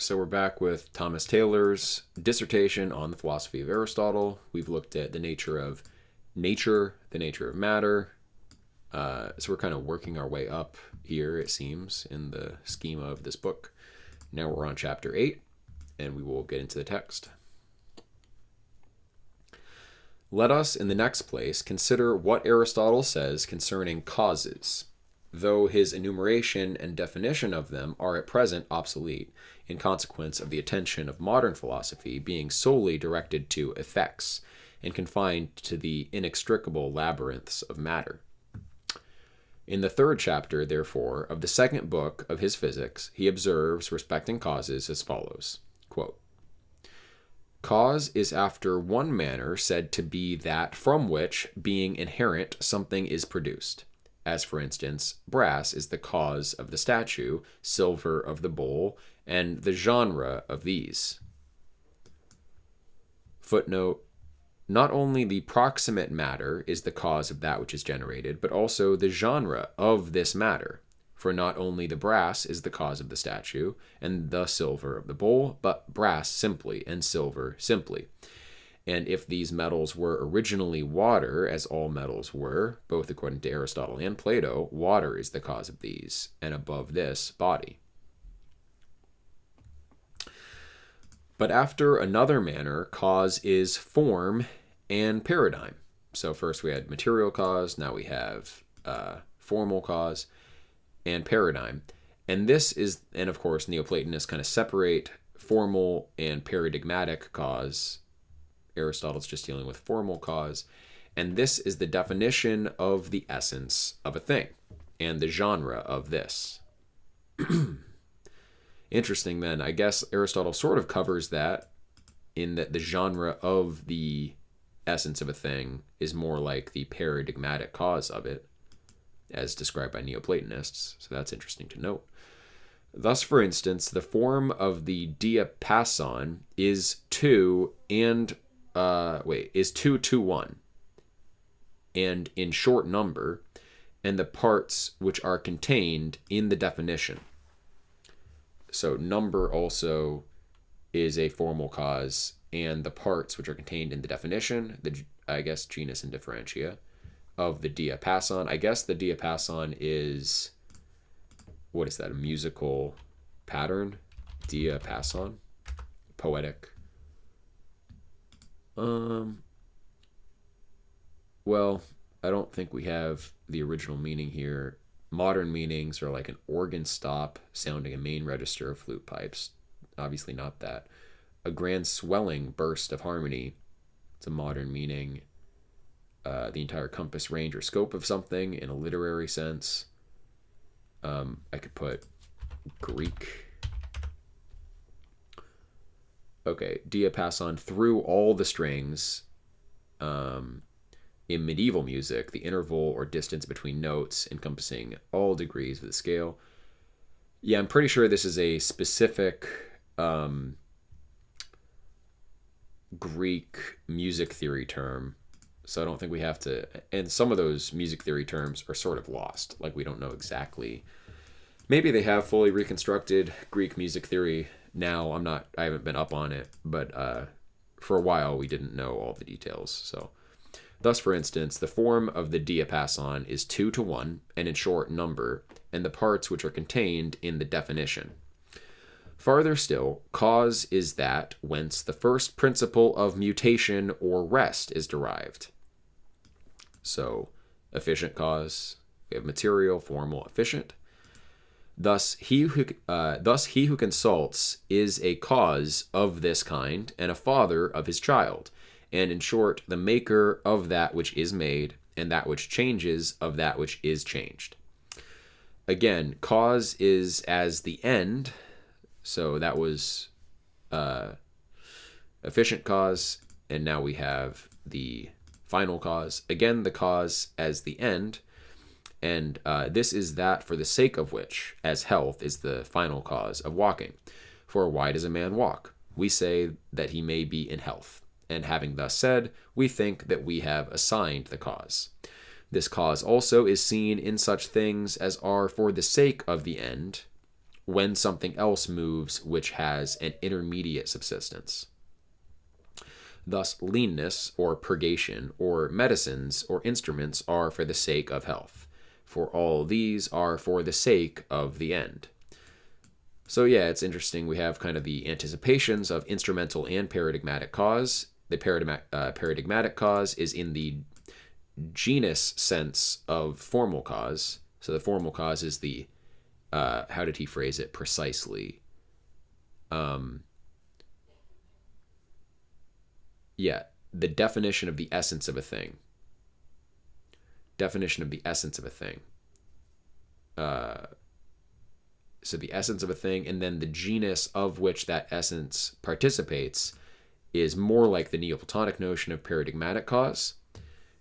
So we're back with Thomas Taylor's dissertation on the philosophy of Aristotle. We've looked at the nature of nature, the nature of matter. So we're kind of working our way up here, it seems, in the schema of this book. Now we're on chapter 8, and we will get into the text. Let us, in the next place, consider what Aristotle says concerning causes, though his enumeration and definition of them are at present obsolete, in consequence of the attention of modern philosophy being solely directed to effects, and confined to the inextricable labyrinths of matter. In the third chapter, therefore, of the second book of his Physics, he observes respecting causes as follows, quote, "Cause is after one manner said to be that from which, being inherent, something is produced. As, for instance, brass is the cause of the statue, silver of the bowl, and the genre of these." Footnote, not only the proximate matter is the cause of that which is generated, but also the genre of this matter. For not only the brass is the cause of the statue, and the silver of the bowl, but brass simply, and silver simply. And if these metals were originally water, as all metals were, both according to Aristotle and Plato, water is the cause of these, and above this, body. But after another manner, cause is form and paradigm. So first we had material cause, now we have formal cause and paradigm. And this is, and of course, Neoplatonists kind of separate formal and paradigmatic cause. Aristotle's just dealing with formal cause. And this is the definition of the essence of a thing and the genre of this. Interesting then. I guess Aristotle sort of covers that in that the genre of the essence of a thing is more like the paradigmatic cause of it, as described by Neoplatonists. So that's interesting to note. Thus, for instance, the form of the diapason is 2 to 1, and in short number, and the parts which are contained in the definition. So number also is a formal cause, and the parts which are contained in the definition, I guess genus and differentia, of the diapason. I guess the diapason is, what is that, a musical pattern? Diapason? Poetic. Well, I don't think we have the original meaning here. Modern meanings are like an organ stop sounding a main register of flute pipes. Obviously not that. A grand swelling burst of harmony. It's a modern meaning. The entire compass, range, or scope of something in a literary sense. I could put Greek. Okay, diapason through all the strings. In medieval music, the interval or distance between notes encompassing all degrees of the scale. Yeah, I'm pretty sure this is a specific Greek music theory term. So I don't think we have to, and some of those music theory terms are sort of lost. Like we don't know exactly. Maybe they have fully reconstructed Greek music theory now. I haven't been up on it, but for a while we didn't know all the details. So thus, for instance, the form of the diapason is 2 to 1, and in short number, and the parts which are contained in the definition. Farther still, cause is that whence the first principle of mutation or rest is derived. So, efficient cause, we have material, formal, efficient. Thus he who consults is a cause of this kind, and a father of his child, and in short, the maker of that which is made, and that which changes of that which is changed. Again, cause is as the end. So that was efficient cause, and now we have the final cause. Again, the cause as the end, and this is that for the sake of which, as health is the final cause of walking. For why does a man walk? We say that he may be in health, and having thus said, we think that we have assigned the cause. This cause also is seen in such things as are for the sake of the end, when something else moves which has an intermediate subsistence. Thus, leanness or purgation or medicines or instruments are for the sake of health, for all these are for the sake of the end. So yeah, it's interesting. We have kind of the anticipations of instrumental and paradigmatic cause. The paradigmatic cause is in the genus sense of formal cause. So the formal cause is the, how did he phrase it precisely? Yeah, the definition of the essence of a thing. Definition of the essence of a thing. So the essence of a thing, and then the genus of which that essence participates is more like the Neoplatonic notion of paradigmatic cause.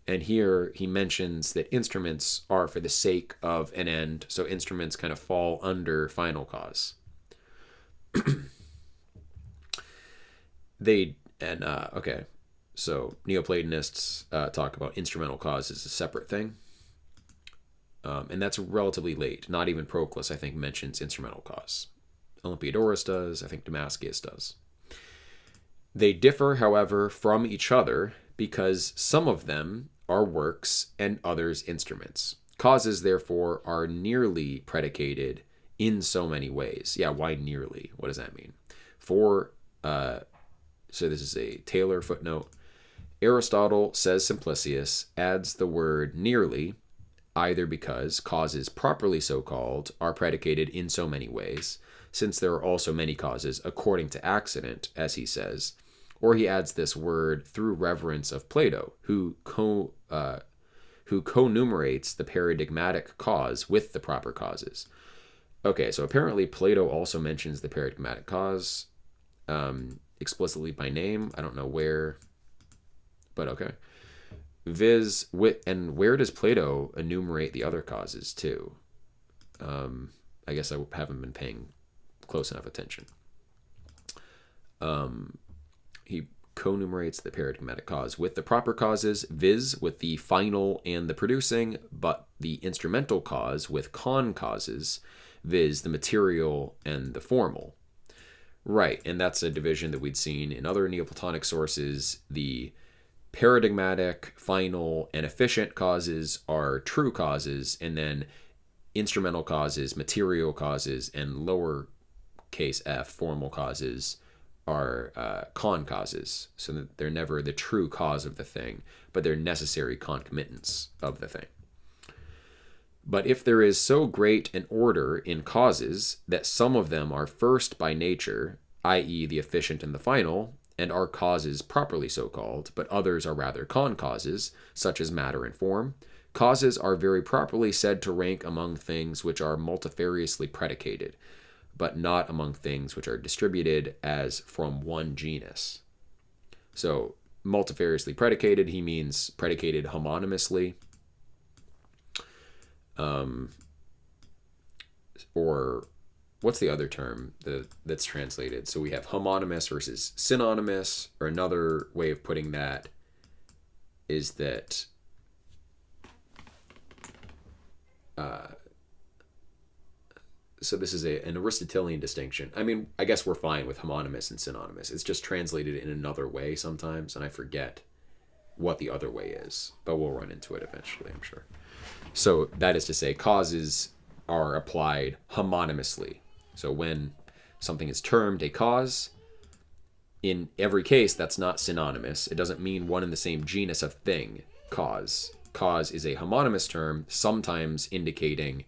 And here he mentions that instruments are for the sake of an end, so instruments kind of fall under final cause. Okay, so Neoplatonists talk about instrumental cause as a separate thing. And that's relatively late. Not even Proclus, I think, mentions instrumental cause. Olympiodorus does. I think Damascus does. They differ, however, from each other because some of them are works and others instruments. Causes, therefore, are nearly predicated in so many ways. Yeah, why nearly? What does that mean? So this is a Taylor footnote. Aristotle, says Simplicius, adds the word nearly, either because causes properly so called are predicated in so many ways, since there are also many causes according to accident, as he says, or he adds this word through reverence of Plato, who co-numerates the paradigmatic cause with the proper causes. Okay, so apparently Plato also mentions the paradigmatic cause explicitly by name. I don't know where, but okay. And where does Plato enumerate the other causes too? I guess I haven't been paying close enough attention. He co-numerates the paradigmatic cause with the proper causes, viz. With the final and the producing, but the instrumental cause with con causes, viz. The material and the formal. Right, and that's a division that we'd seen in other Neoplatonic sources. The paradigmatic, final, and efficient causes are true causes, and then instrumental causes, material causes, and lowercase f, formal causes, are con causes. So that they're never the true cause of the thing, but they're necessary concomitants of the thing. But if there is so great an order in causes that some of them are first by nature, i.e. the efficient and the final, and are causes properly so called, but others are rather con causes, such as matter and form, causes are very properly said to rank among things which are multifariously predicated, but not among things which are distributed as from one genus. So multifariously predicated, he means predicated homonymously, or what's the other term that's translated? So we have homonymous versus synonymous, or another way of putting that is that so this is an Aristotelian distinction. I mean, I guess we're fine with homonymous and synonymous. It's just translated in another way sometimes, and I forget what the other way is, but we'll run into it eventually, I'm sure. So that is to say, causes are applied homonymously. So when something is termed a cause, in every case, that's not synonymous. It doesn't mean one and the same genus of thing, cause. Cause is a homonymous term, sometimes indicating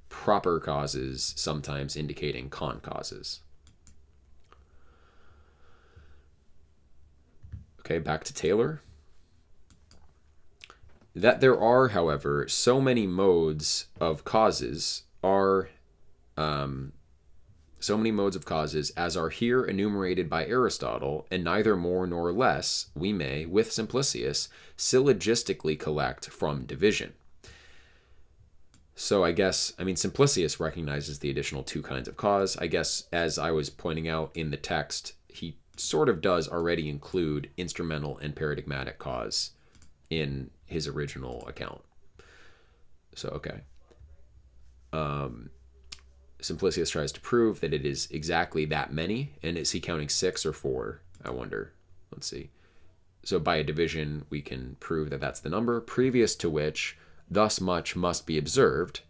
proper causes, sometimes indicating con causes. Okay, back to Taylor. That there are, however, so many modes of causes as are here enumerated by Aristotle, and neither more nor less we may, with Simplicius, syllogistically collect from division. So Simplicius recognizes the additional two kinds of cause. I guess, as I was pointing out in the text, he sort of does already include instrumental and paradigmatic cause in his original account. So, okay. Simplicius tries to prove that it is exactly that many. And is he counting 6 or 4? I wonder. Let's see. So by a division, we can prove that that's the number, previous to which thus much must be observed,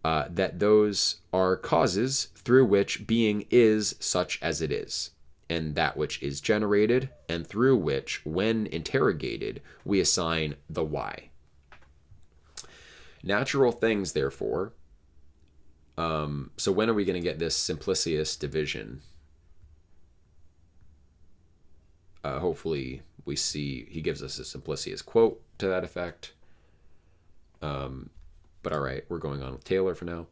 that those are causes through which being is such as it is, and that which is generated, and through which, when interrogated, we assign the why. Natural things, therefore. So when are we going to get this Simplicius division? Hopefully we see he gives us a Simplicius quote to that effect. But all right, we're going on with Taylor for now.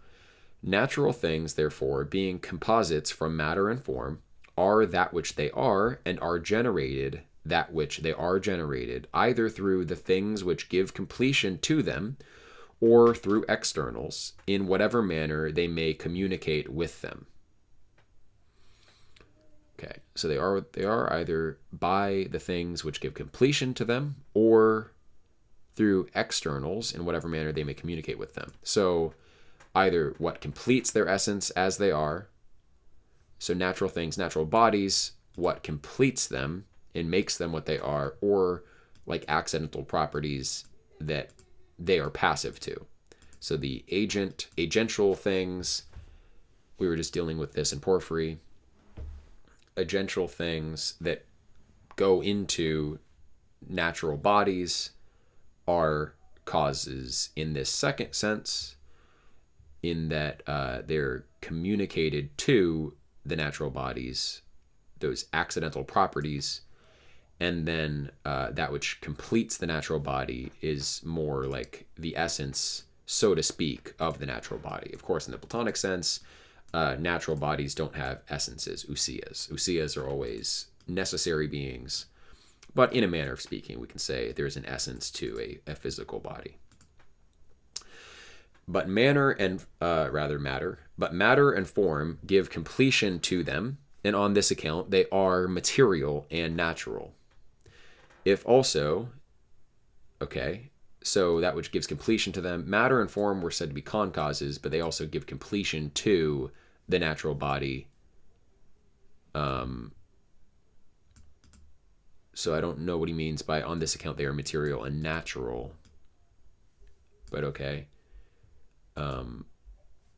Natural things, therefore, being composites from matter and form, are that which they are, and are generated that which they are generated, either through the things which give completion to them, or through externals, in whatever manner they may communicate with them. Okay, so they are either by the things which give completion to them, or through externals, in whatever manner they may communicate with them. So either what completes their essence as they are, so natural things, natural bodies, what completes them and makes them what they are, or like accidental properties that they are passive to. So the agential things, we were just dealing with this in Porphyry, agential things that go into natural bodies are causes in this second sense, in that they're communicated to the natural bodies, those accidental properties, and then that which completes the natural body is more like the essence, so to speak, of the natural body. Of course, in the Platonic sense, natural bodies don't have essences, ousias. Ousias are always necessary beings, but in a manner of speaking, we can say there's an essence to a physical body. But matter and form give completion to them, and on this account they are material and natural. If also, okay, so that which gives completion to them, matter and form were said to be concauses, but they also give completion to the natural body. So I don't know what he means by on this account they are material and natural, but okay.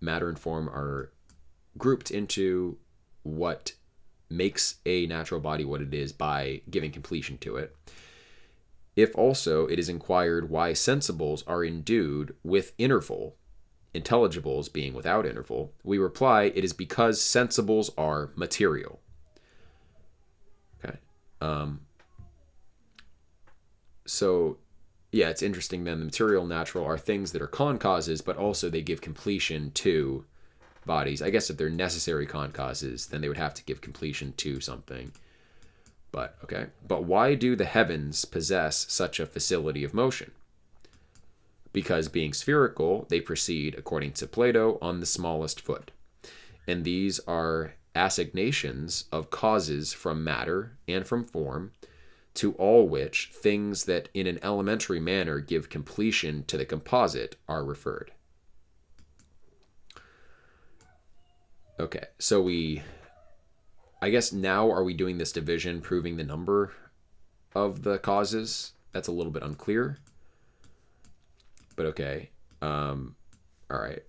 Matter and form are grouped into what makes a natural body what it is by giving completion to it. If also it is inquired why sensibles are endued with interval, intelligibles being without interval, we reply it is because sensibles are material. Okay. So yeah, it's interesting then. The material and natural are things that are concauses, but also they give completion to bodies. I guess if they're necessary concauses, then they would have to give completion to something. But okay. But why do the heavens possess such a facility of motion? Because being spherical, they proceed, according to Plato, on the smallest foot. And these are assignations of causes from matter and from form, to all which things that in an elementary manner give completion to the composite are referred. Okay, so I guess now are we doing this division proving the number of the causes? That's a little bit unclear. But okay, all right.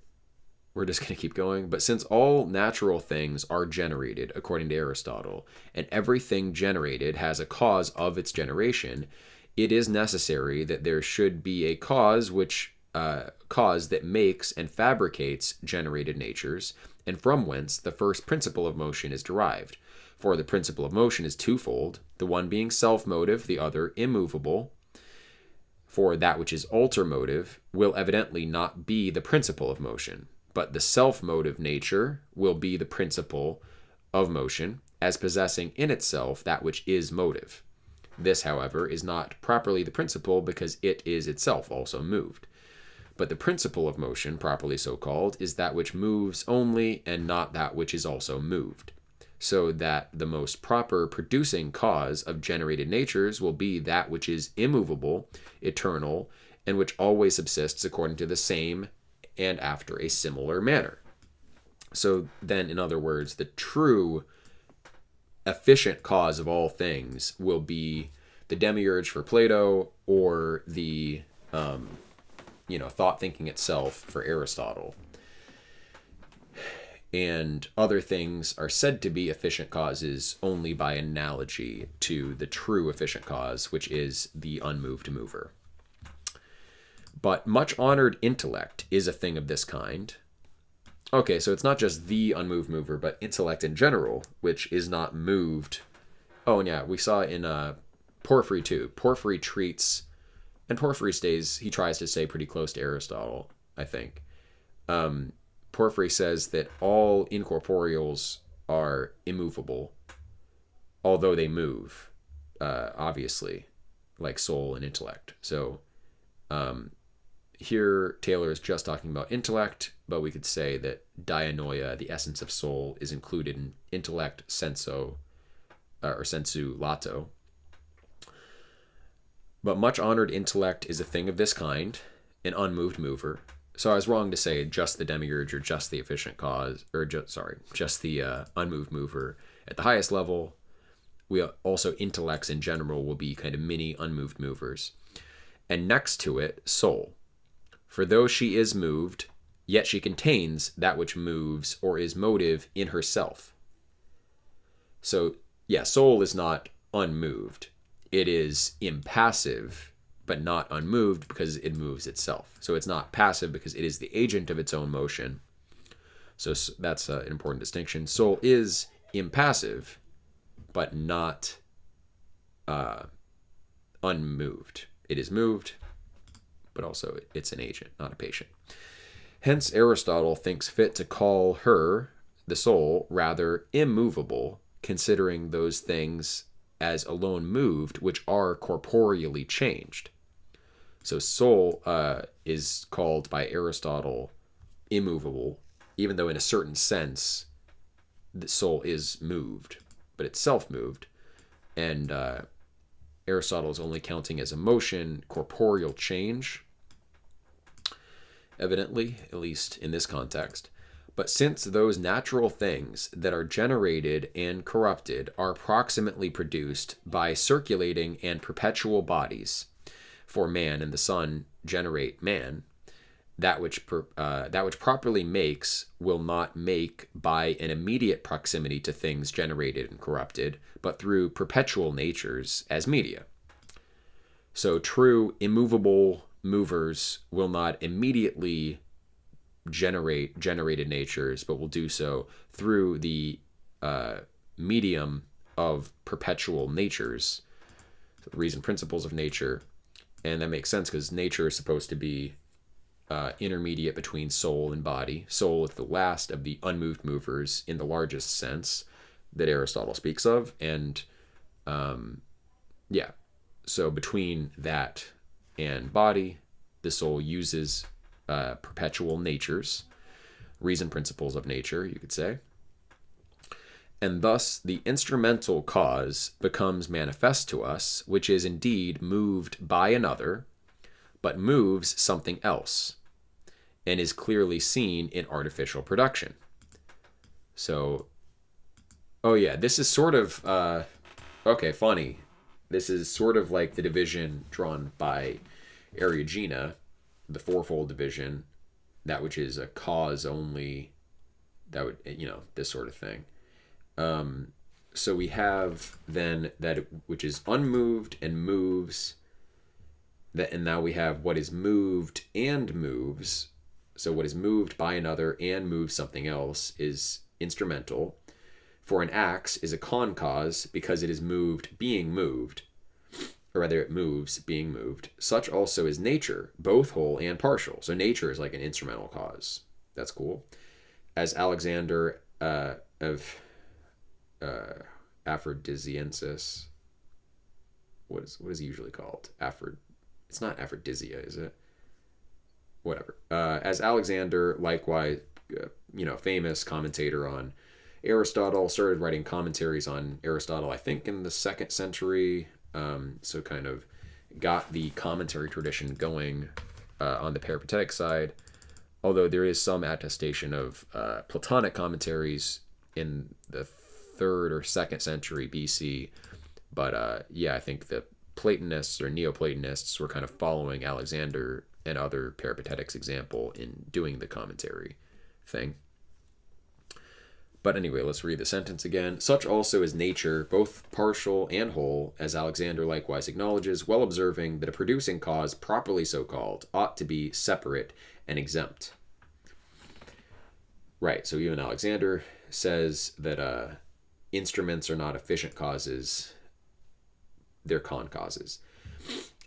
We're just going to keep going. But since all natural things are generated, according to Aristotle, and everything generated has a cause of its generation, it is necessary that there should be a cause that makes and fabricates generated natures, and from whence the first principle of motion is derived. For the principle of motion is twofold, the one being self-motive, the other immovable. For that which is alter-motive will evidently not be the principle of motion, but the self-motive nature will be the principle of motion, as possessing in itself that which is motive. This, however, is not properly the principle, because it is itself also moved. But the principle of motion, properly so called, is that which moves only, and not that which is also moved. So that the most proper producing cause of generated natures will be that which is immovable, eternal, and which always subsists according to the same and after a similar manner. So then, in other words, the true efficient cause of all things will be the demiurge for Plato, or the thought thinking itself for Aristotle. And other things are said to be efficient causes only by analogy to the true efficient cause, which is the unmoved mover. But much honored intellect is a thing of this kind. Okay, so it's not just the unmoved mover, but intellect in general, which is not moved. Oh, and yeah, we saw in Porphyry too. Porphyry treats, and Porphyry he tries to stay pretty close to Aristotle, I think. Porphyry says that all incorporeals are immovable, although they move, obviously, like soul and intellect. So here Taylor is just talking about intellect, but we could say that dianoia, the essence of soul, is included in intellect, senso, or sensu lato. But much honored intellect is a thing of this kind, an unmoved mover. So I was wrong to say just the demiurge or just the efficient cause, or just the unmoved mover at the highest level. We also, intellects in general will be kind of mini unmoved movers. And next to it, soul. For though she is moved, yet she contains that which moves or is motive in herself. So yeah, soul is not unmoved. It is impassive, but not unmoved because it moves itself. So it's not passive because it is the agent of its own motion. So that's an important distinction. Soul is impassive, but not unmoved. It is moved, but also it's an agent, not a patient. Hence, Aristotle thinks fit to call her, the soul, rather immovable, considering those things as alone moved, which are corporeally changed. So soul is called by Aristotle immovable, even though in a certain sense the soul is moved, but it's self-moved. And Aristotle is only counting as emotion corporeal change, evidently, at least in this context. But since those natural things that are generated and corrupted are proximately produced by circulating and perpetual bodies, for man and the sun generate man, that which properly makes will not make by an immediate proximity to things generated and corrupted, but through perpetual natures as media. So true immovable movers will not immediately generate generated natures, but will do so through the medium of perpetual natures, so the reason principles of nature. And that makes sense because nature is supposed to be intermediate between soul and body. Soul is the last of the unmoved movers in the largest sense that Aristotle speaks of. And so between that and body, the soul uses perpetual natures, reason principles of nature, you could say. And thus the instrumental cause becomes manifest to us, which is indeed moved by another, but moves something else, and is clearly seen in artificial production. So, this is sort of, funny. This is sort of like the division drawn by Eriugena, the fourfold division, that which is a cause only, that would, this sort of thing. So we have then that which is unmoved and moves, and now we have what is moved and moves. So what is moved by another and moves something else is instrumental. For an axe is a cause because it is moved being moved, or rather it moves being moved. Such also is nature, both whole and partial. So nature is like an instrumental cause. That's cool. As Alexander of Aphrodisiensis, what is he usually called? It's not Aphrodisia, is it? Whatever. As Alexander, likewise, famous commentator on Aristotle, started writing commentaries on Aristotle, I think in the 2nd century. So kind of got the commentary tradition going on the peripatetic side. although there is some attestation of Platonic commentaries in the 3rd or 2nd century BC. But yeah, I think the Platonists or Neoplatonists were kind of following Alexander and other Peripatetics' example in doing the commentary thing. But anyway, let's read the sentence again. Such also is nature, both partial and whole, as Alexander likewise acknowledges, well observing that a producing cause, properly so called, ought to be separate and exempt. Right, so even Alexander says that instruments are not efficient causes, they're con causes.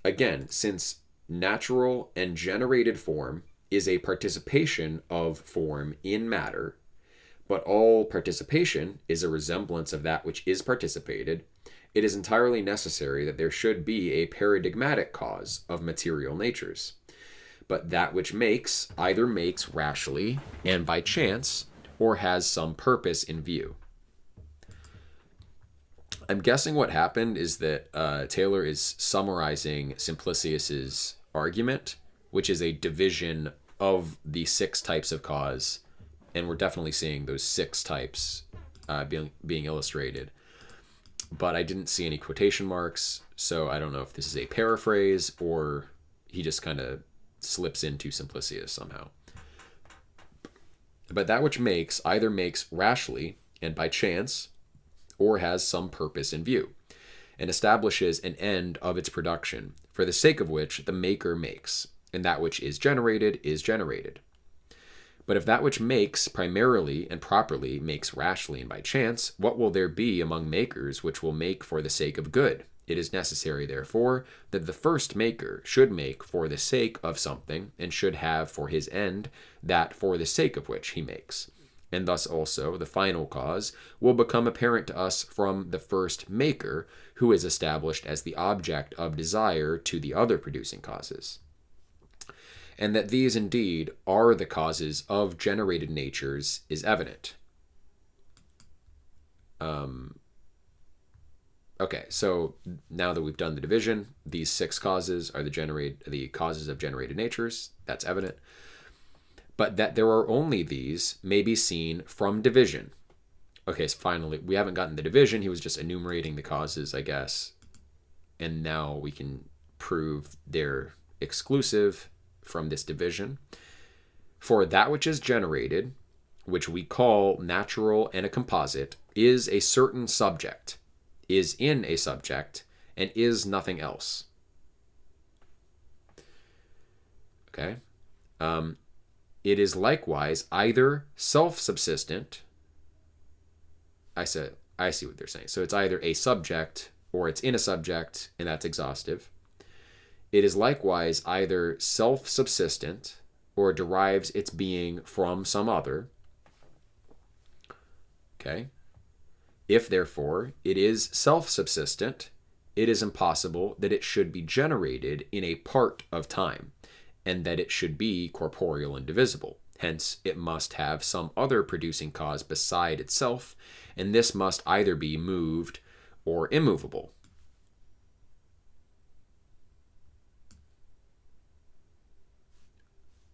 Again, since natural and generated form is a participation of form in matter, but all participation is a resemblance of that which is participated, it is entirely necessary that there should be a paradigmatic cause of material natures. But that which makes either makes rashly and by chance, or has some purpose in view. I'm guessing what happened is that Taylor is summarizing Simplicius's argument, which is a division of the 6 types of cause, and we're definitely seeing those 6 types being illustrated. But I didn't see any quotation marks, so I don't know if this is a paraphrase or he just kind of slips into Simplicius somehow. But that which makes either makes rashly and by chance, or has some purpose in view, and establishes an end of its production, for the sake of which the maker makes, and that which is generated is generated. But if that which makes primarily and properly makes rashly and by chance, what will there be among makers which will make for the sake of good? It is necessary, therefore, that the first maker should make for the sake of something, and should have for his end that for the sake of which he makes. And thus also the final cause will become apparent to us from the first maker, who is established as the object of desire to the other producing causes. And that these indeed are the causes of generated natures is evident. Okay, so now that we've done the division, these 6 causes are the causes of generated natures. That's evident. But that there are only these may be seen from division. Okay, so finally, we haven't gotten the division. He was just enumerating the causes, I guess. And now we can prove they're exclusive from this division. For that which is generated, which we call natural and a composite, is a certain subject, is in a subject, and is nothing else. Okay? It is likewise either self-subsistent. I see what they're saying. So it's either a subject or it's in a subject, and that's exhaustive. It is likewise either self-subsistent or derives its being from some other. Okay. If, therefore, it is self-subsistent, it is impossible that it should be generated in a part of time, and that it should be corporeal and divisible. Hence, it must have some other producing cause beside itself, and this must either be moved or immovable.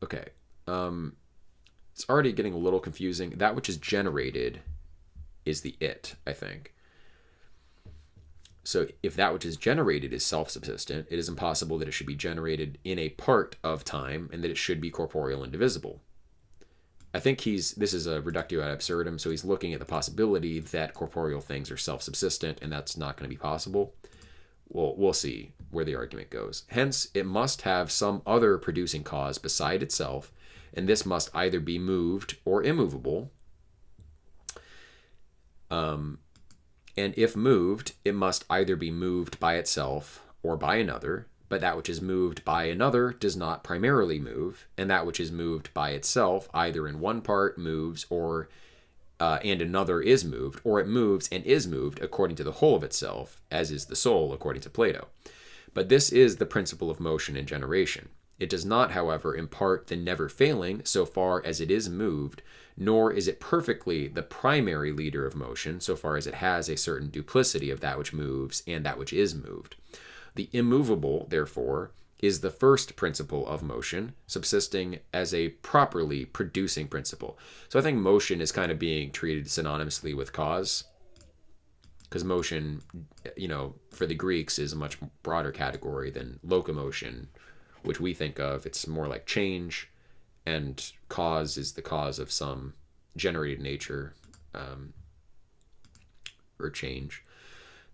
Okay. It's already getting a little confusing. That which is generated is the it, I think. So if that which is generated is self-subsistent, it is impossible that it should be generated in a part of time, and that it should be corporeal and divisible. I think this is a reductio ad absurdum, so he's looking at the possibility that corporeal things are self-subsistent, and that's not going to be possible. Well, we'll see where the argument goes. Hence, it must have some other producing cause beside itself, and this must either be moved or immovable. And if moved, it must either be moved by itself or by another, but that which is moved by another does not primarily move, and that which is moved by itself either in one part moves and another is moved, or it moves and is moved according to the whole of itself, as is the soul according to Plato. But this is the principle of motion and generation. It does not, however, impart the never failing so far as it is moved, nor is it perfectly the primary leader of motion so far as it has a certain duplicity of that which moves and that which is moved. The immovable, therefore, is the first principle of motion, subsisting as a properly producing principle. So I think motion is kind of being treated synonymously with cause, because motion, for the Greeks is a much broader category than locomotion, which we think of. It's more like change, and cause is the cause of some generated nature or change.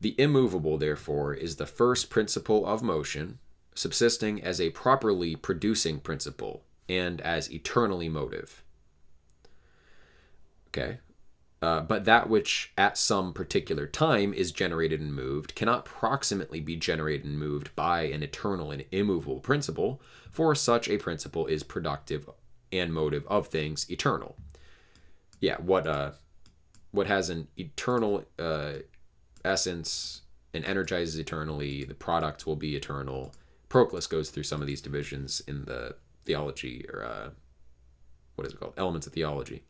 The immovable, therefore, is the first principle of motion, subsisting as a properly producing principle and as eternally motive. Okay. But that which at some particular time is generated and moved cannot proximately be generated and moved by an eternal and immovable principle, for such a principle is productive and motive of things eternal. Yeah, what has an eternal essence and energizes eternally, the product will be eternal. Proclus goes through some of these divisions in the theology, or what is it called? Elements of Theology.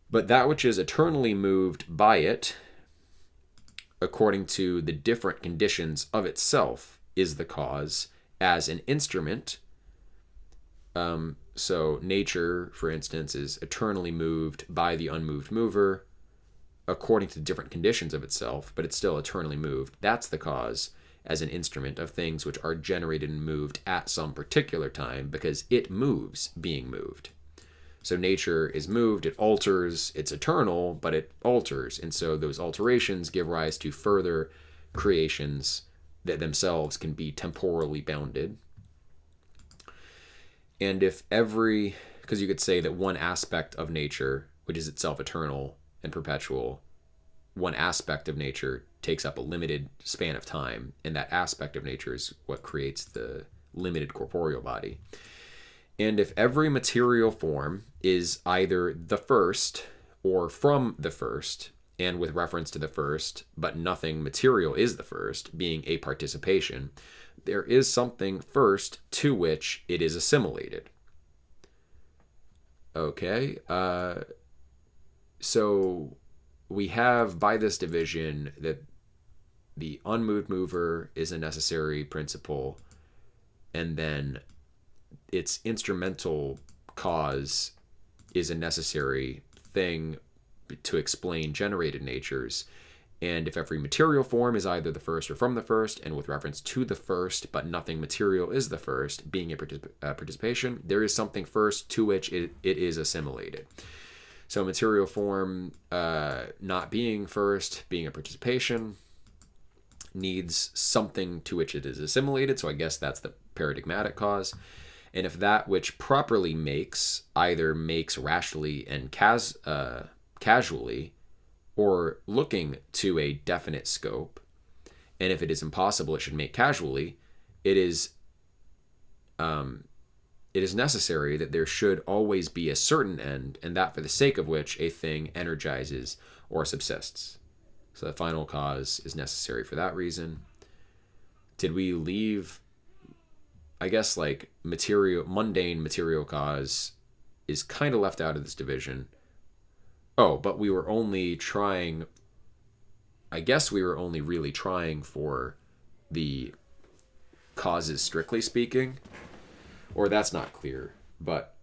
But that which is eternally moved by it, according to the different conditions of itself, is the cause as an instrument. So nature, for instance, is eternally moved by the unmoved mover, according to different conditions of itself, but it's still eternally moved. That's the cause as an instrument of things which are generated and moved at some particular time, because it moves being moved. So nature is moved, it alters, it's eternal, but it alters. And so those alterations give rise to further creations that themselves can be temporally bounded. And because you could say that one aspect of nature, which is itself eternal and perpetual, one aspect of nature takes up a limited span of time, and that aspect of nature is what creates the limited corporeal body. And if every material form is either the first or from the first, and with reference to the first, but nothing material is the first, being a participation, there is something first to which it is assimilated. Okay, so we have by this division that the unmoved mover is a necessary principle, and then its instrumental cause is a necessary thing to explain generated natures. And if every material form is either the first or from the first, and with reference to the first, but nothing material is the first, being a participation, there is something first to which it is assimilated. So material form not being first, being a participation, needs something to which it is assimilated. So I guess that's the paradigmatic cause. And if that which properly makes either makes rationally and casually, or looking to a definite scope, and if it is impossible it should make casually, it is necessary that there should always be a certain end, and that for the sake of which a thing energizes or subsists. So the final cause is necessary for that reason. Did we leave? I guess like mundane material cause is kind of left out of this division. Oh, but we were only trying, I guess we were only really trying for the causes strictly speaking, or that's not clear. But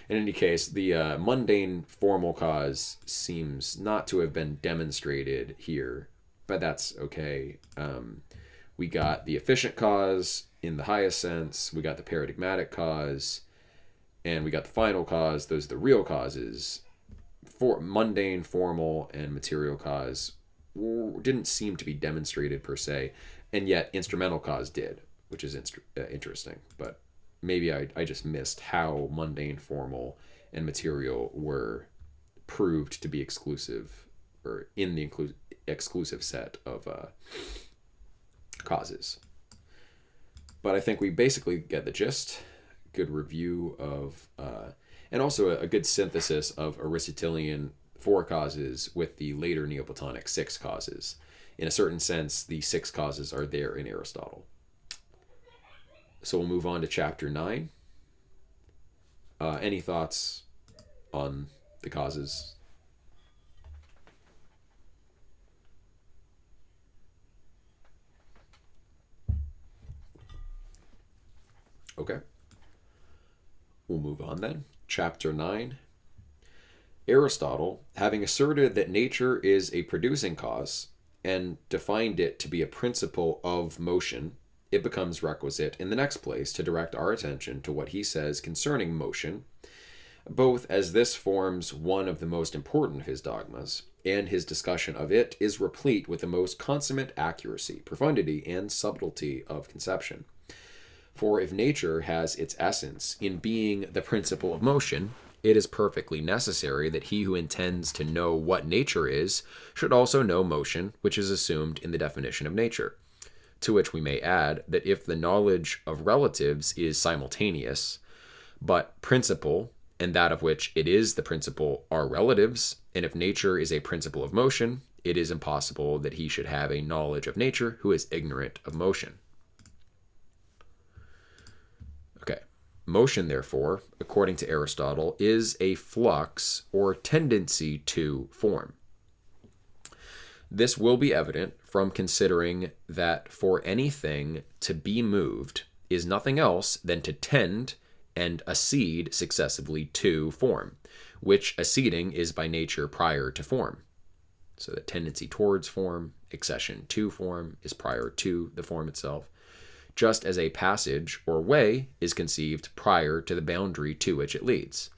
in any case, the mundane formal cause seems not to have been demonstrated here, but that's okay. We got the efficient cause in the highest sense, we got the paradigmatic cause, and we got the final cause. Those are the real causes. For mundane, formal, and material cause didn't seem to be demonstrated per se, and yet instrumental cause did, which is interesting. But maybe I just missed how mundane, formal, and material were proved to be exclusive, or in the exclusive set of causes. But I think we basically get the gist. Good review of, and also a good synthesis of Aristotelian 4 causes with the later Neoplatonic 6 causes. In a certain sense, the 6 causes are there in Aristotle. So we'll move on to chapter 9. Any thoughts on the causes? Okay. We'll move on then. Chapter 9. Aristotle, having asserted that nature is a producing cause and defined it to be a principle of motion, it becomes requisite in the next place to direct our attention to what he says concerning motion, both as this forms one of the most important of his dogmas, and his discussion of it is replete with the most consummate accuracy, profundity, and subtlety of conception. For if nature has its essence in being the principle of motion, it is perfectly necessary that he who intends to know what nature is should also know motion, which is assumed in the definition of nature. To which we may add that if the knowledge of relatives is simultaneous, but principle and that of which it is the principle are relatives, and if nature is a principle of motion, it is impossible that he should have a knowledge of nature who is ignorant of motion. Okay. Motion, therefore, according to Aristotle, is a flux or tendency to form. This will be evident from considering that for anything to be moved is nothing else than to tend and accede successively to form, which acceding is by nature prior to form. So the tendency towards form, accession to form, is prior to the form itself, just as a passage or way is conceived prior to the boundary to which it leads.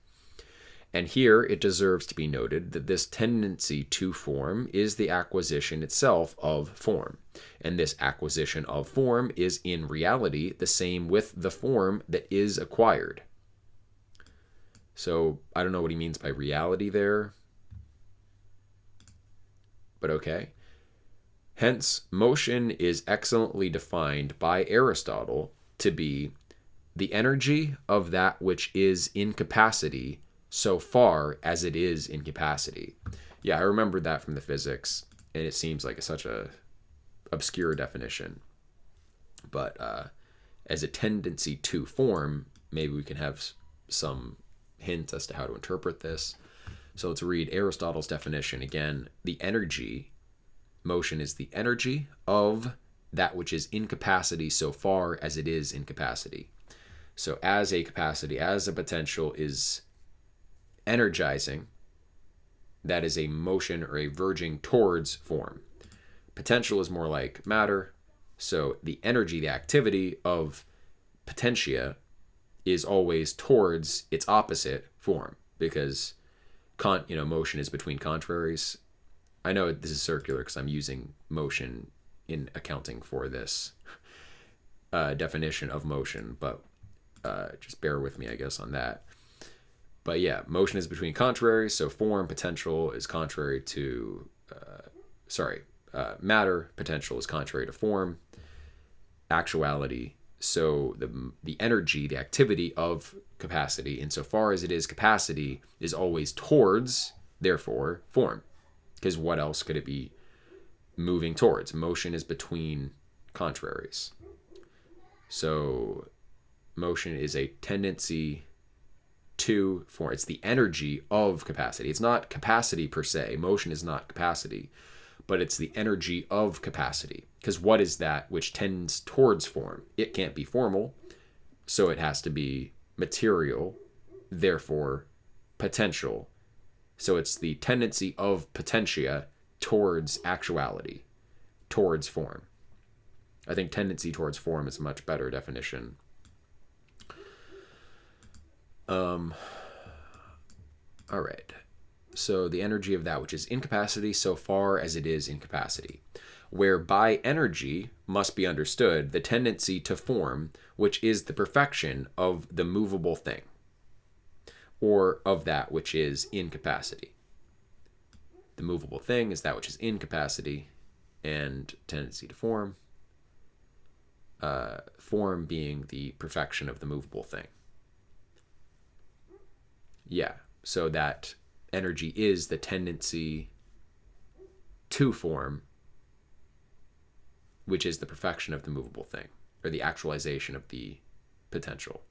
And here it deserves to be noted that this tendency to form is the acquisition itself of form. And this acquisition of form is in reality the same with the form that is acquired. So I don't know what he means by reality there, but okay. Hence, motion is excellently defined by Aristotle to be the energy of that which is in capacity so far as it is in capacity. Yeah, I remembered that from the physics, and it seems like such a obscure definition. But as a tendency to form, maybe we can have some hint as to how to interpret this. So let's read Aristotle's definition again. The energy, motion is the energy of that which is in capacity so far as it is in capacity. So as a capacity, as a potential is energizing, that is a motion or a verging towards form. Potential is more like matter. So the energy, the activity of potentia is always towards its opposite form, because motion is between contraries. I know this is circular because I'm using motion in accounting for this definition of motion, but just bear with me, I guess, on that. But yeah, motion is between contraries, so form, potential is contrary to, matter, potential is contrary to form, actuality. So the energy, the activity of capacity, insofar as it is capacity, is always towards, therefore, form. Because what else could it be moving towards? Motion is between contraries. So motion is a tendency to form. It's the energy of capacity. It's not capacity per se. Motion is not capacity, but it's the energy of capacity. Because what is that which tends towards form? It can't be formal, so it has to be material, therefore potential. So it's the tendency of potentia towards actuality, towards form. I think tendency towards form is a much better definition. All right. So the energy of that which is in capacity so far as it is in capacity, whereby energy must be understood the tendency to form, which is the perfection of the movable thing, or of that which is in capacity. The movable thing is that which is in capacity, and tendency to form, form being the perfection of the movable thing. Yeah, so that energy is the tendency to form, which is the perfection of the movable thing, or the actualization of the potential.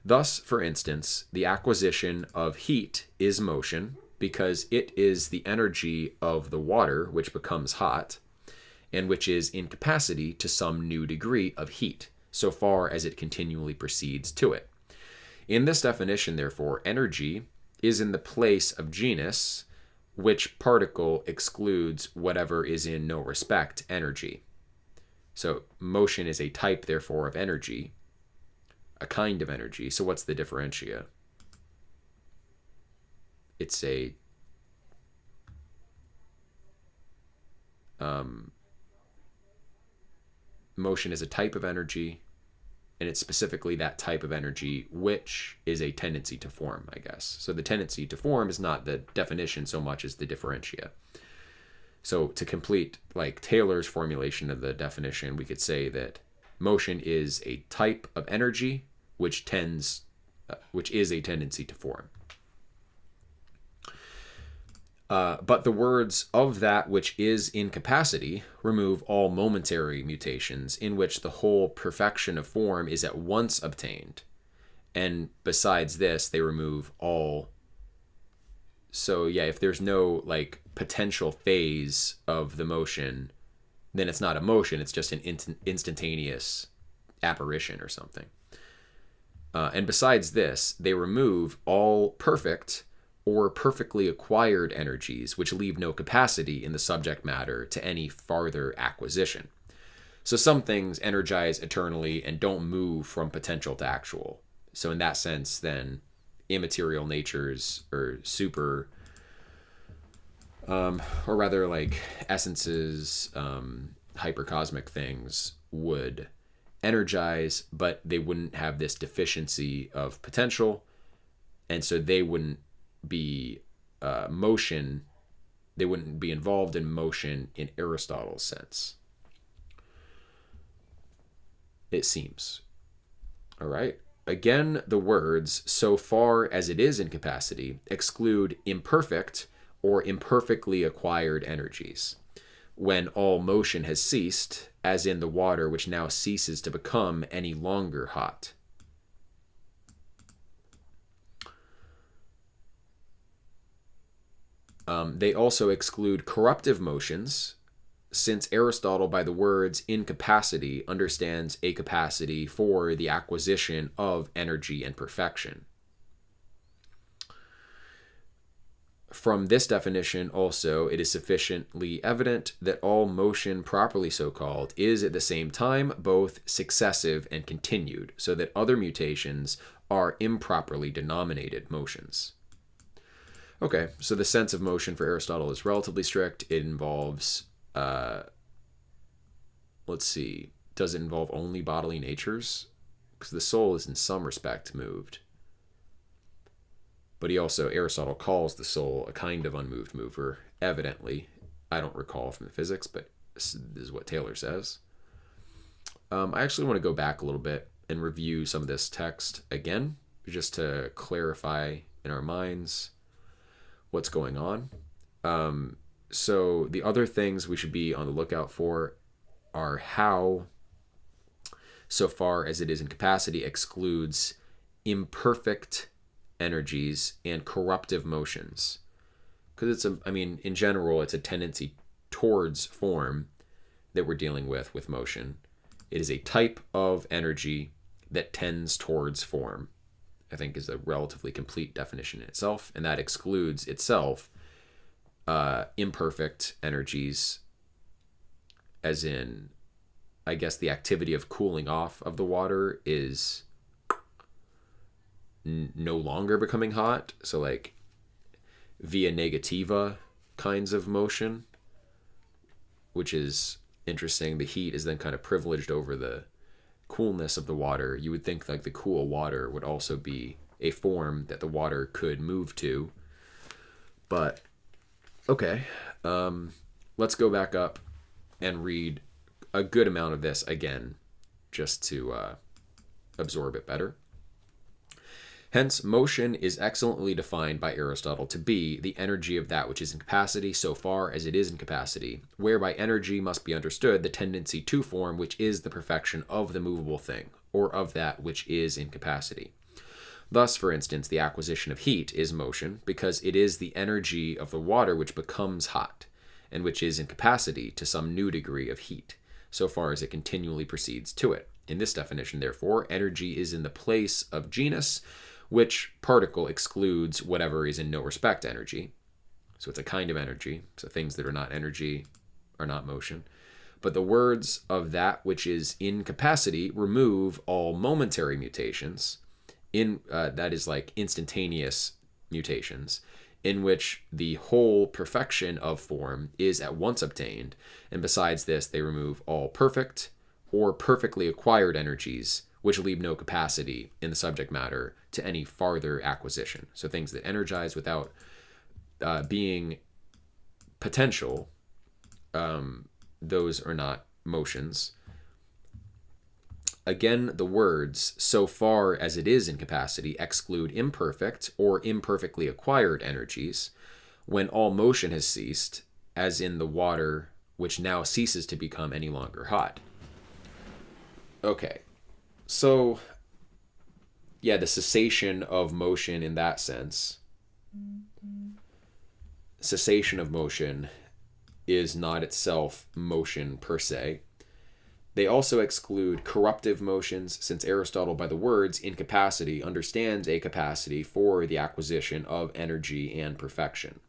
Thus, for instance, the acquisition of heat is motion, because it is the energy of the water which becomes hot, and which is in capacity to some new degree of heat. so far as it continually proceeds to it. In this definition, therefore, energy is in the place of genus, which particle excludes whatever is in no respect energy. So motion is a type, therefore, of energy, a kind of energy. So what's the differentia? It's a motion is a type of energy, and it's specifically that type of energy which is a tendency to form, I guess. So the tendency to form is not the definition so much as the differentia. So to complete like Taylor's formulation of the definition, we could say that motion is a type of energy which is a tendency to form. But the words of that which is in capacity remove all momentary mutations in which the whole perfection of form is at once obtained. And besides this, they remove all. So yeah, if there's no like potential phase of the motion, then it's not a motion, it's just an instantaneous apparition or something. And besides this, they remove all perfect or perfectly acquired energies which leave no capacity in the subject matter to any farther acquisition. So some things energize eternally and don't move from potential to actual. So in that sense, then immaterial natures or super, or rather like essences, hypercosmic things would energize, but they wouldn't have this deficiency of potential, and so they wouldn't be motion. They wouldn't be involved in motion in Aristotle's sense, it seems. All right. Again, the words "so far as it is in capacity" exclude imperfect or imperfectly acquired energies. When all motion has ceased, as in the water which now ceases to become any longer hot. They also exclude corruptive motions, since Aristotle, by the words incapacity, understands a capacity for the acquisition of energy and perfection. From this definition also, it is sufficiently evident that all motion, properly so called, is at the same time both successive and continued, so that other mutations are improperly denominated motions. Okay, so the sense of motion for Aristotle is relatively strict. It involves, let's see, does it involve only bodily natures? Because the soul is in some respect moved. But Aristotle calls the soul a kind of unmoved mover, evidently. I don't recall from the physics, but this is what Taylor says. I actually want to go back a little bit and review some of this text again, just to clarify in our minds what's going on. So the other things we should be on the lookout for are how, so far as it is in capacity, excludes imperfect energies and corruptive motions. Because in general, it's a tendency towards form that we're dealing with motion. It is a type of energy that tends towards form, I think is a relatively complete definition in itself, and that excludes itself imperfect energies, as in, I guess the activity of cooling off of the water is no longer becoming hot, so like via negativa kinds of motion, which is interesting. The heat is then kind of privileged over the coolness of the water. You would think like the cool water would also be a form that the water could move to, but okay, let's go back up and read a good amount of this again just to absorb it better. Hence, motion is excellently defined by Aristotle to be the energy of that which is in capacity so far as it is in capacity, whereby energy must be understood the tendency to form which is the perfection of the movable thing, or of that which is in capacity. Thus, for instance, the acquisition of heat is motion, because it is the energy of the water which becomes hot, and which is in capacity to some new degree of heat, so far as it continually proceeds to it. In this definition, therefore, energy is in the place of genus, which particle excludes whatever is in no respect energy. So it's a kind of energy. So things that are not energy are not motion. But the words of that which is in capacity remove all momentary mutations, that is like instantaneous mutations, in which the whole perfection of form is at once obtained, and besides this they remove all perfect or perfectly acquired energies, which leave no capacity in the subject matter to any farther acquisition. So things that energize without being potential, those are not motions. Again, the words, so far as it is in capacity, exclude imperfect or imperfectly acquired energies, when all motion has ceased, as in the water which now ceases to become any longer hot. Okay, so yeah, the cessation of motion in that sense. Cessation of motion is not itself motion per se. They also exclude corruptive motions, since Aristotle, by the words incapacity, understands a capacity for the acquisition of energy and perfection.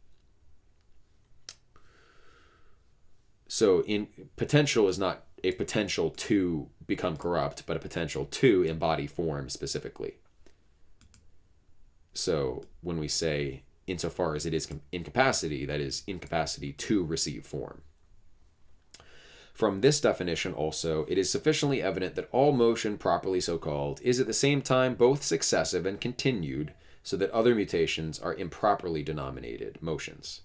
So potential is not a potential to become corrupt, but a potential to embody form specifically. So when we say insofar as it is incapacity, that is incapacity to receive form. From this definition also, it is sufficiently evident that all motion properly so called is at the same time both successive and continued, so that other mutations are improperly denominated motions.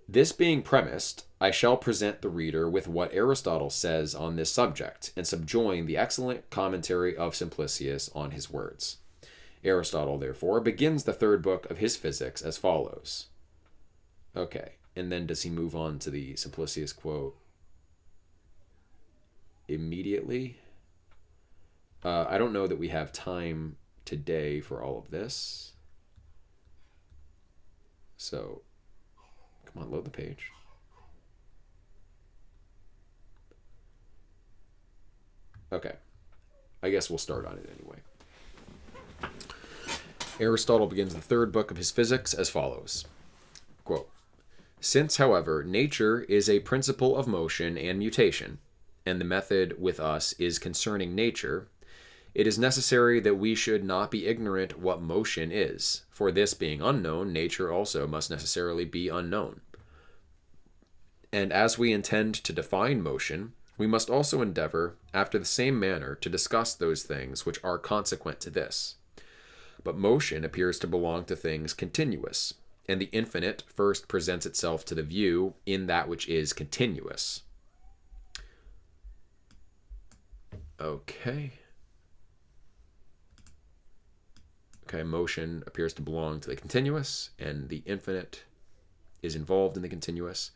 This being premised, I shall present the reader with what Aristotle says on this subject, and subjoin the excellent commentary of Simplicius on his words. Aristotle, therefore, begins the third book of his Physics as follows. Okay, and then does he move on to the Simplicius quote immediately? I don't know that we have time today for all of this. So, come on, load the page. Okay, I guess we'll start on it anyway. Aristotle begins the third book of his Physics as follows. Quote, since, however, nature is a principle of motion and mutation, and the method with us is concerning nature, it is necessary that we should not be ignorant what motion is, for this being unknown, nature also must necessarily be unknown. And as we intend to define motion, we must also endeavor, after the same manner, to discuss those things which are consequent to this. But motion appears to belong to things continuous, and the infinite first presents itself to the view in that which is continuous. Okay, motion appears to belong to the continuous, and the infinite is involved in the continuous.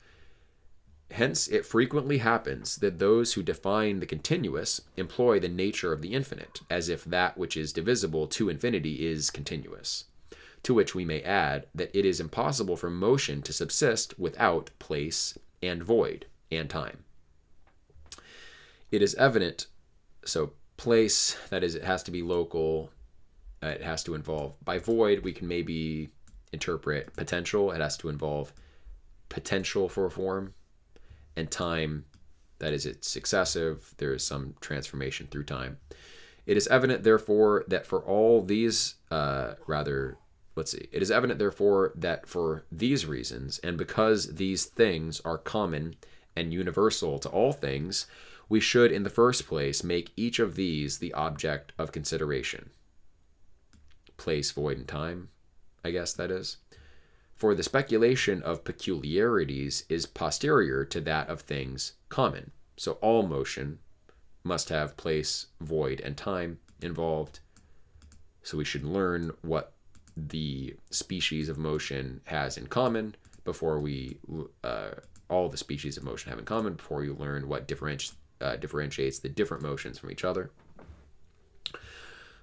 Hence, it frequently happens that those who define the continuous employ the nature of the infinite, as if that which is divisible to infinity is continuous. To which we may add that it is impossible for motion to subsist without place and void and time. It is evident. So place, that is, it has to be local. It has to involve, by void, we can maybe interpret potential. It has to involve potential for a form. And time, that is, it's successive. There is some transformation through time. It is evident, therefore, that for all these, it is evident, therefore, that for these reasons, and because these things are common and universal to all things, we should, in the first place, make each of these the object of consideration. Place, void, and time, I guess that is. For the speculation of peculiarities is posterior to that of things common. So all motion must have place, void, and time involved. So we should learn what the species of motion has in common before we, all the species of motion have in common before you learn what differentiates the different motions from each other.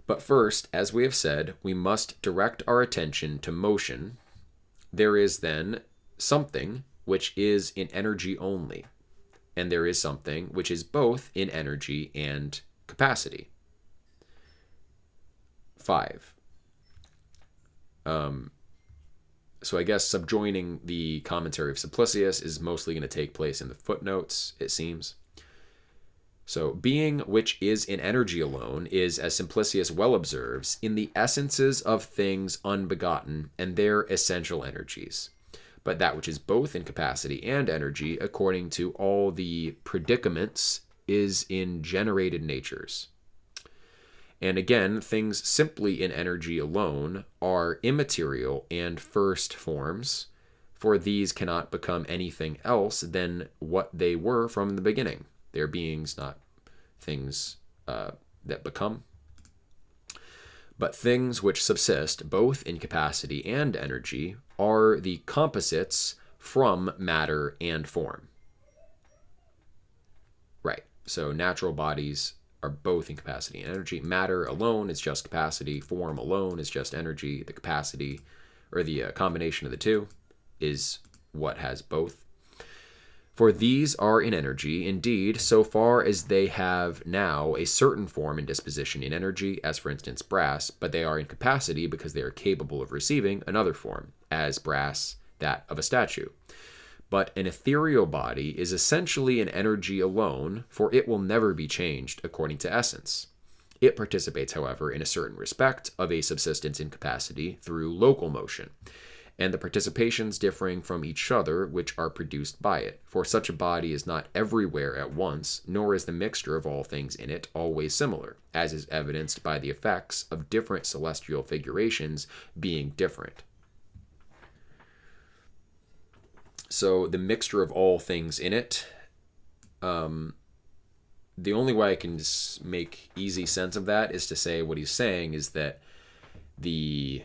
But first, as we have said, we must direct our attention to motion. There is then something which is in energy only, and there is something which is both in energy and capacity. 5. So I guess subjoining the commentary of Simplicius is mostly going to take place in the footnotes, it seems. So, being which is in energy alone is, as Simplicius well observes, in the essences of things unbegotten and their essential energies. But that which is both in capacity and energy, according to all the predicaments, is in generated natures. And again, things simply in energy alone are immaterial and first forms, for these cannot become anything else than what they were from the beginning. They are beings, not things that become. But things which subsist, both in capacity and energy, are the composites from matter and form. Right. So natural bodies are both in capacity and energy. Matter alone is just capacity. Form alone is just energy. The capacity, or the combination of the two, is what has both. For these are in energy, indeed, so far as they have now a certain form and disposition in energy, as for instance brass, but they are in capacity because they are capable of receiving another form, as brass, that of a statue. But an ethereal body is essentially an energy alone, for it will never be changed according to essence. It participates, however, in a certain respect of a subsistence in capacity through local motion, and the participations differing from each other which are produced by it. For such a body is not everywhere at once, nor is the mixture of all things in it always similar, as is evidenced by the effects of different celestial figurations being different. So the mixture of all things in it, the only way I can just make easy sense of that is to say what he's saying is that the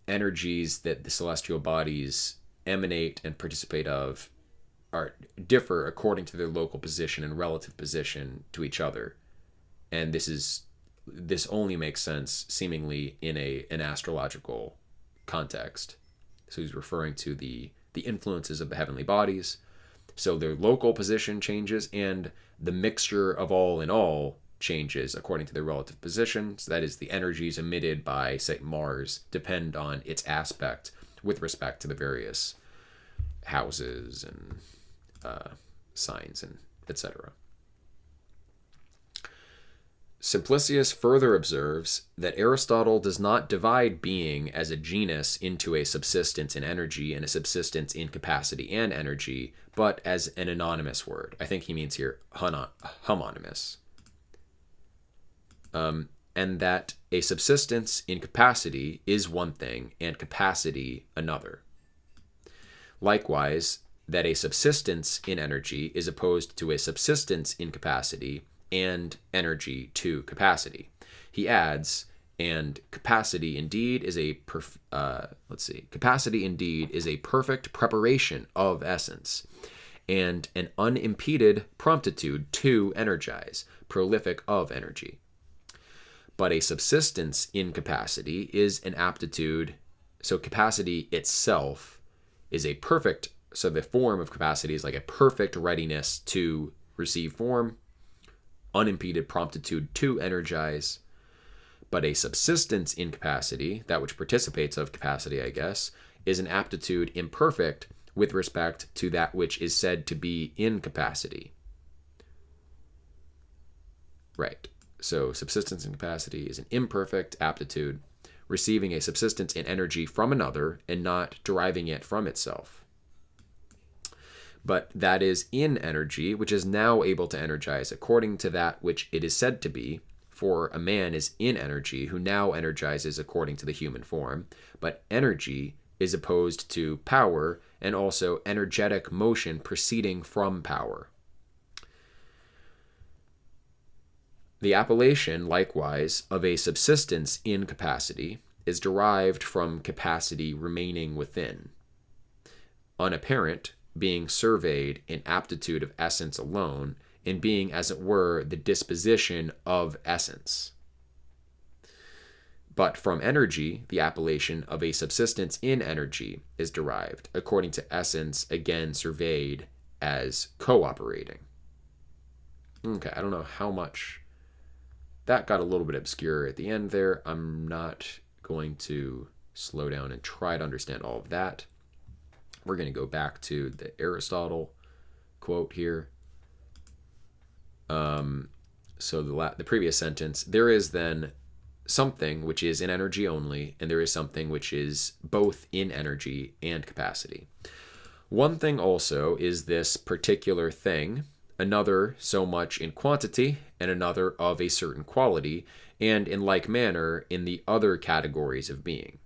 energies that the celestial bodies emanate and participate of differ according to their local position and relative position to each other. And this only makes sense seemingly in an astrological context. So he's referring to the influences of the heavenly bodies. So their local position changes, and the mixture of all in all changes according to their relative positions. That is, the energies emitted by, say, Mars depend on its aspect with respect to the various houses and signs and etc. Simplicius further observes that Aristotle does not divide being as a genus into a subsistence in energy and a subsistence in capacity and energy, but as an anonymous word. I think he means here homonymous. And that a subsistence in capacity is one thing and capacity another. Likewise, that a subsistence in energy is opposed to a subsistence in capacity and energy to capacity. He adds, and capacity indeed is a perfect preparation of essence, and an unimpeded promptitude to energize, prolific of energy. But a subsistence in capacity is an aptitude, so capacity itself is a perfect, so the form of capacity is like a perfect readiness to receive form, unimpeded promptitude to energize. But a subsistence in capacity, that which participates of capacity, I guess, is an aptitude imperfect with respect to that which is said to be in capacity. Right. So subsistence in capacity is an imperfect aptitude, receiving a subsistence in energy from another and not deriving it from itself. But that is in energy, which is now able to energize according to that which it is said to be, for a man is in energy who now energizes according to the human form, but energy is opposed to power and also energetic motion proceeding from power. The appellation, likewise, of a subsistence in capacity is derived from capacity remaining within, unapparent, being surveyed in aptitude of essence alone, and being, as it were, the disposition of essence. But from energy, the appellation of a subsistence in energy is derived, according to essence, again surveyed as cooperating. Okay, I don't know how much that got a little bit obscure at the end there. I'm not going to slow down and try to understand all of that. We're going to go back to the Aristotle quote here. So the previous sentence, there is then something which is in energy only, and there is something which is both in energy and capacity. One thing also is this particular thing, another so much in quantity, and another of a certain quality, and in like manner in the other categories of being.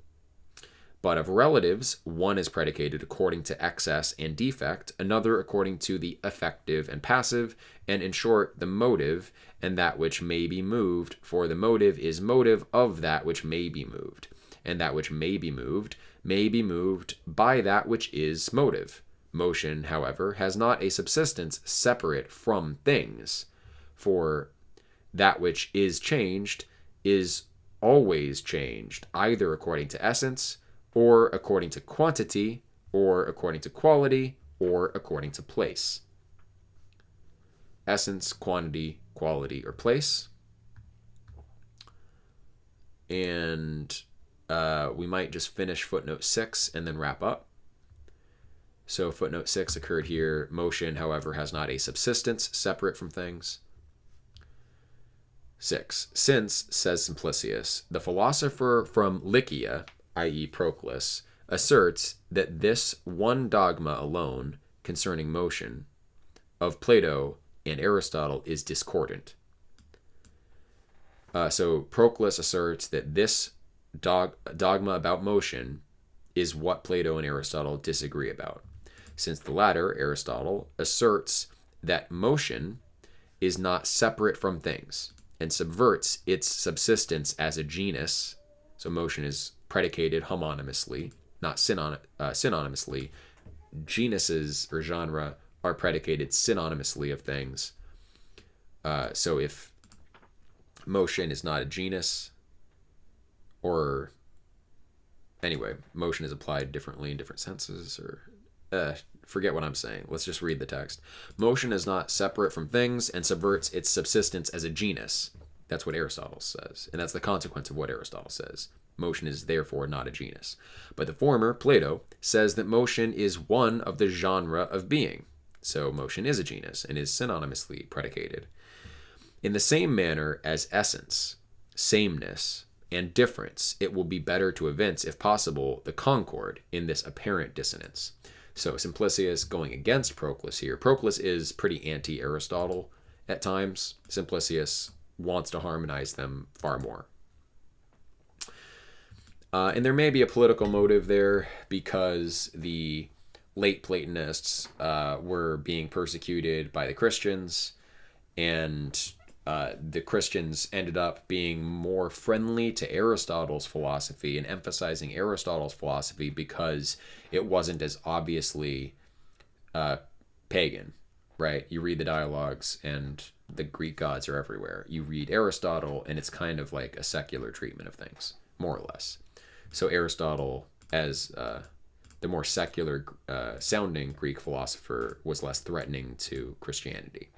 But of relatives, one is predicated according to excess and defect, another according to the effective and passive, and in short, the motive, and that which may be moved, for the motive is motive of that which may be moved, and that which may be moved by that which is motive. Motion, however, has not a subsistence separate from things, for that which is changed is always changed, either according to essence, or according to quantity, or according to quality, or according to place. Essence, quantity, quality, or place. And we might just finish footnote 6 and then wrap up. So footnote 6 occurred here. Motion, however, has not a subsistence separate from things. 6. Since, says Simplicius, the philosopher from Lycia, i.e. Proclus, asserts that this one dogma alone concerning motion of Plato and Aristotle is discordant. So Proclus asserts that this dogma about motion is what Plato and Aristotle disagree about, since the latter, Aristotle, asserts that motion is not separate from things and subverts its subsistence as a genus. So motion is predicated homonymously, not synonymously. Genuses or genre are predicated synonymously of things. So if motion is not a genus, or anyway, motion is applied differently in different senses, or forget what I'm saying. Let's just read the text. Motion is not separate from things and subverts its subsistence as a genus. That's what Aristotle says, and that's the consequence of what Aristotle says. Motion is therefore not a genus. But the former, Plato, says that motion is one of the genre of being. So motion is a genus and is synonymously predicated. In the same manner as essence, sameness, and difference, it will be better to evince, if possible, the concord in this apparent dissonance. So Simplicius going against Proclus here. Proclus is pretty anti-Aristotle at times. Simplicius wants to harmonize them far more. And there may be a political motive there because the late Platonists were being persecuted by the Christians, and the Christians ended up being more friendly to Aristotle's philosophy and emphasizing Aristotle's philosophy because it wasn't as obviously pagan, right? You read the dialogues and the Greek gods are everywhere. You read Aristotle and it's kind of like a secular treatment of things, more or less. So Aristotle, as the more secular sounding Greek philosopher, was less threatening to Christianity.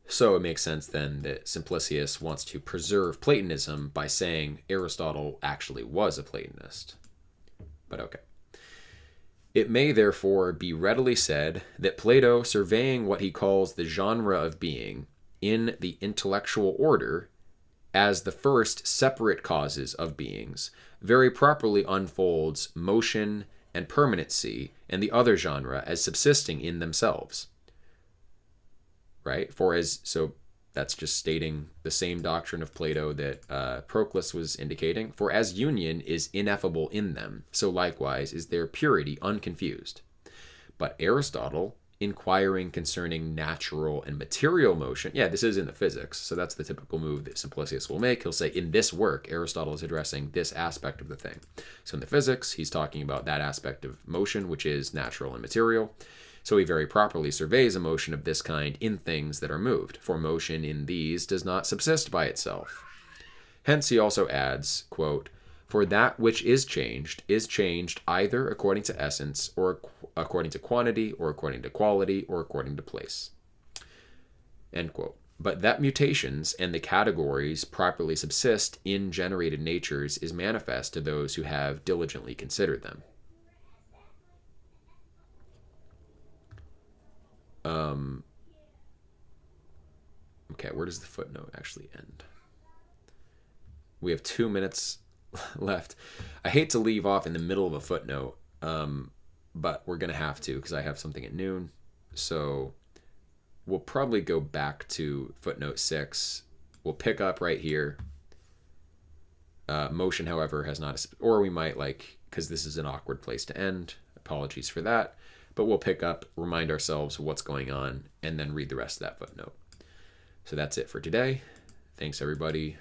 So it makes sense then that Simplicius wants to preserve Platonism by saying Aristotle actually was a Platonist. But okay. It may therefore be readily said that Plato, surveying what he calls the genre of being in the intellectual order as the first separate causes of beings, very properly unfolds motion and permanency and the other genre as subsisting in themselves. Right? So that's just stating the same doctrine of Plato that Proclus was indicating. For as union is ineffable in them, so likewise is their purity unconfused. But Aristotle, inquiring concerning natural and material motion, this is in the physics, so that's the typical move that Simplicius will make. He'll say, in this work, Aristotle is addressing this aspect of the thing. So in the physics, he's talking about that aspect of motion, which is natural and material. So he very properly surveys a motion of this kind in things that are moved, for motion in these does not subsist by itself. Hence he also adds, quote, for that which is changed either according to essence, or according to quantity, or according to quality, or according to place. End quote. But that mutations and the categories properly subsist in generated natures is manifest to those who have diligently considered them. Okay, where does the footnote actually end? We have 2 minutes left. I hate to leave off in the middle of a footnote, but we're going to have to because I have something at noon. So we'll probably go back to footnote 6. We'll pick up right here. Motion, however, has not, or we might because this is an awkward place to end. Apologies for that. But we'll pick up, remind ourselves what's going on, and then read the rest of that footnote. So that's it for today. Thanks, everybody,